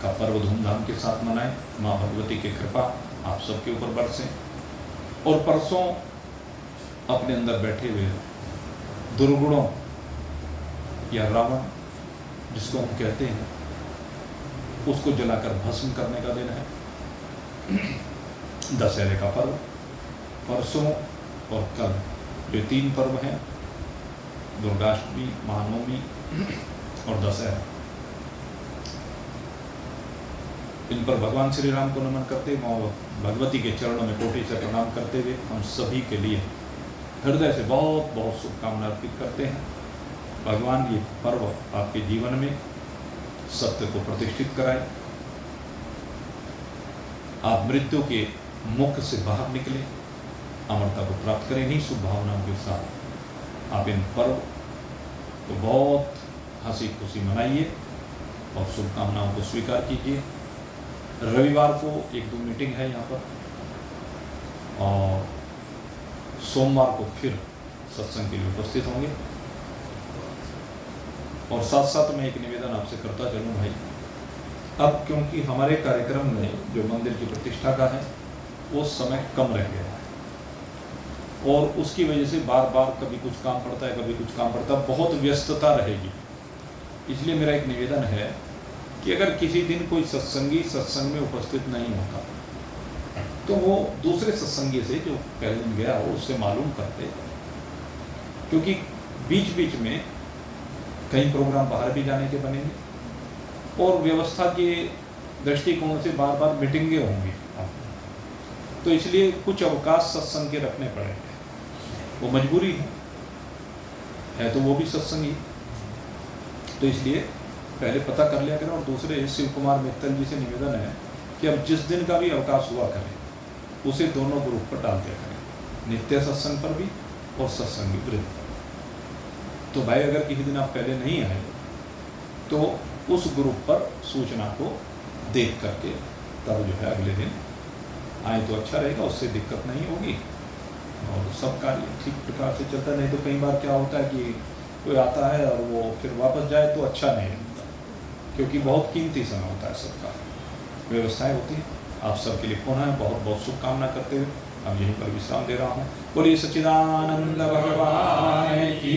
का पर्व धूमधाम के साथ मनाएं, माँ भगवती की कृपा आप सबके ऊपर बरसे। और परसों अपने अंदर बैठे हुए दुर्गुणों या रावण जिसको हम कहते हैं, उसको जलाकर भस्म करने का दिन है। दशहरे का पर्व परसों और कल, ये 3 पर्व हैं, दुर्गाष्टमी, महानवमी और दशहरा। इन पर भगवान श्री राम को नमन करते हुए, माँ भगवती के चरणों में कोटि से प्रणाम करते हुए हम सभी के लिए हृदय से बहुत बहुत शुभकामना अर्पित करते हैं। भगवान ये पर्व आपके जीवन में सत्य को प्रतिष्ठित कराए, आप मृत्यु के मुख से बाहर निकले, अमरता को प्राप्त करें। इन्हीं शुभ भावनाओं के साथ आप इन पर्व को बहुत हंसी खुशी मनाइए और शुभकामनाओं को स्वीकार कीजिए। रविवार को 1-2 मीटिंग है यहाँ पर, और सोमवार को फिर सत्संग के लिए उपस्थित होंगे। और साथ साथ मैं एक निवेदन आपसे करता चलूँ भाई, अब क्योंकि हमारे कार्यक्रम में जो मंदिर की प्रतिष्ठा का है वो समय कम रह गया है, और उसकी वजह से बार बार कभी कुछ काम पड़ता है, कभी कुछ काम पड़ता है, बहुत व्यस्तता रहेगी। इसलिए मेरा एक निवेदन है कि अगर किसी दिन कोई सत्संगी सत्संग में उपस्थित नहीं होता तो वो दूसरे सत्संगी से जो पहले दिन गया हो उससे मालूम करते, क्योंकि बीच बीच में कई प्रोग्राम बाहर भी जाने के बनेंगे और व्यवस्था के दृष्टिकोण से बार बार मीटिंगें होंगी, तो इसलिए कुछ अवकाश सत्संग के रखने पड़ेंगे। वो मजबूरी है तो वो भी सत्संगी, तो इसलिए पहले पता कर लिया करें। और दूसरे शिव कुमार मित्तल जी से निवेदन है कि अब जिस दिन का भी अवकाश हुआ करें उसे दोनों ग्रुप पर डाल दिया करें, नित्य सत्संग पर भी और सत्संगी वृत्त पर। तो भाई अगर किसी दिन आप पहले नहीं आए तो उस ग्रुप पर सूचना को देख करके तब जो है अगले दिन आए तो अच्छा रहेगा, उससे दिक्कत नहीं होगी और सब कार्य ठीक प्रकार से चलता। नहीं तो कई बार क्या होता है कि कोई आता है और वो फिर वापस जाए तो अच्छा नहीं होता, क्योंकि बहुत कीमती समय होता है, सबका व्यवस्थाएं होती है। आप सबके लिए पुनः बहुत बहुत शुभकामना करते हुए अब यहीं पर विश्राम दे रहा हूँ। बोलिए सच्चिदानंद भगवान की।